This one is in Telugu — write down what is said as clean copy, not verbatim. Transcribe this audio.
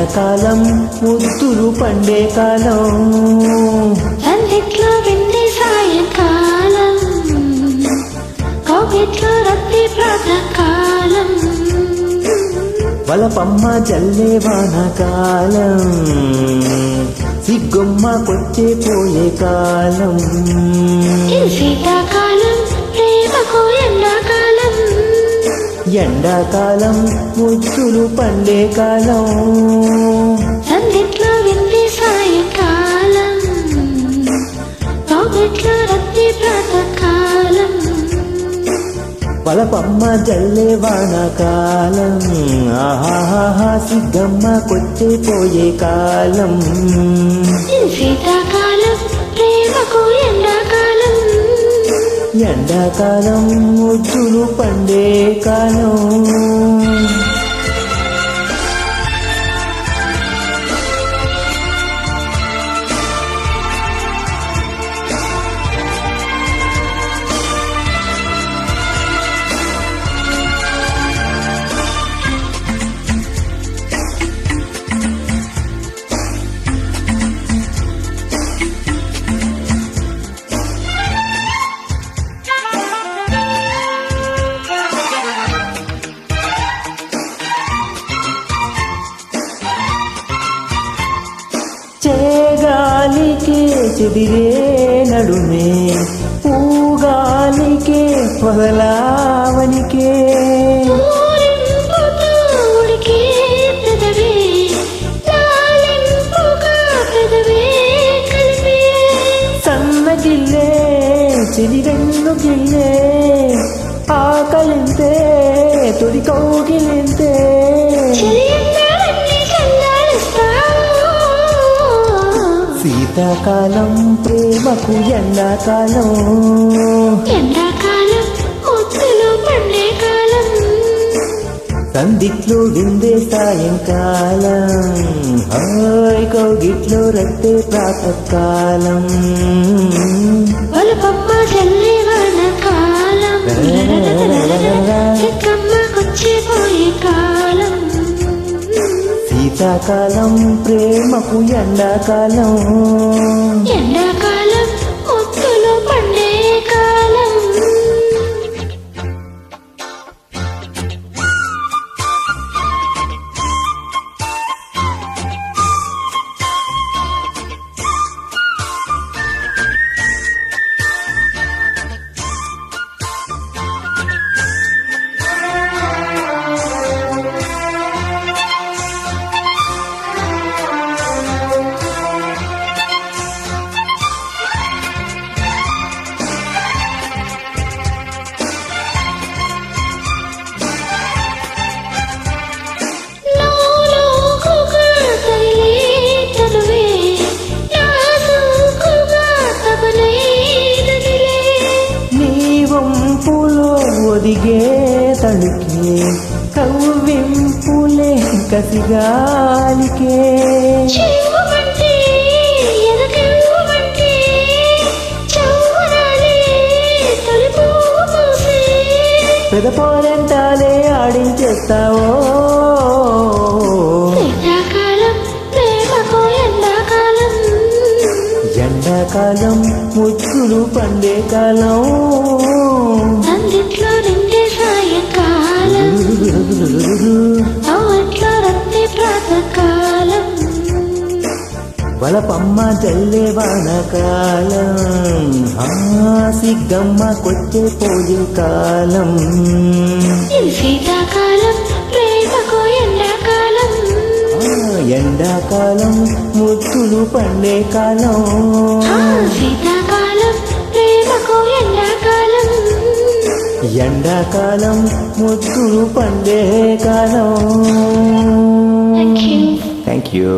ఎండాకాలం ముద్దులు పండే కాలం, సందిట్లో వెండి సాయంకాలం, కౌగిట్లో రత్తి ప్రాతకాలం, వలపమ్మ జల్లే వానకాలం, సిగ్గొమ్మ కొచ్చే పోయే కాలం. ఇది శీతాకాలం ప్రేమకు ఎండాకాలం, ఎండాకాలం ముద్దులు పండే కాలం, సందిట్లో వెండి సాయంకాలం, కౌగిట్లో రత్తి ప్రాతకాలం, వలపమ్మ జల్లే వానకాలం, ఆహాహా సిగ్గమ్మ కొచ్చే పోయే కాలం. ఇది శీతాకాలం ప్రేమకు ఎండాకాలం, ఎండాకాలం ముద్దులు పండే కాలం. చేగాలికే చెదిరే నడుమే, పూగాలికే పొదలావనికే, ఊరింపుతో ఉడికే పెదవే, లాలింపుగా పెదవే కలిపే, సన్నగిల్లే చెదిరెన్ను గిల్లే, ఆకలింతే తొడి కౌగిలింతే, చెలియన్నాడన్ని చల్లారిస్తావు. శీతాకాలం ప్రేమకు ఎండాకాలం, ఎండాకాలం ముద్దులు పండే కాలం, సందిట్లో విందే సాయంకాలం, హాయ్ కౌగిట్లో రత్తే ప్రాతకాలం, వలపమ్మ జల్లే వానకాలం, చిక్కమ్మ కొచ్చిపోయే కాలం, శీతాకాలం ప్రేమకు ఎండాకాలం, ఎండాకాలం ముద్దులు పండే కాలం. ఒదిగే తడుకే కవ్వింపులే కసిగాలికే, పెదపోరెంటాలే ఆడించేస్తావో. ఎండాకాలం ముచ్చులు పండే కాలం, సందిట్లో నిండే సాయంకాలం, అవుట్లో రత్తి ప్రాతకాలం, వలపమ్మ జల్లే వానకాలం, సిగ్గమ్మ కొచ్చే పోయే కాలం, ఇది శీతాకాలం ప్రేమకు ఎండాకాలం, ఎండాకాలం ముచ్చులు పండే కాలం, శీతాకాలం ప్రేమకు ఎండాకాలం, ఎండాకాలం ముచ్చులు పండే కాలం. Thank you. Thank you.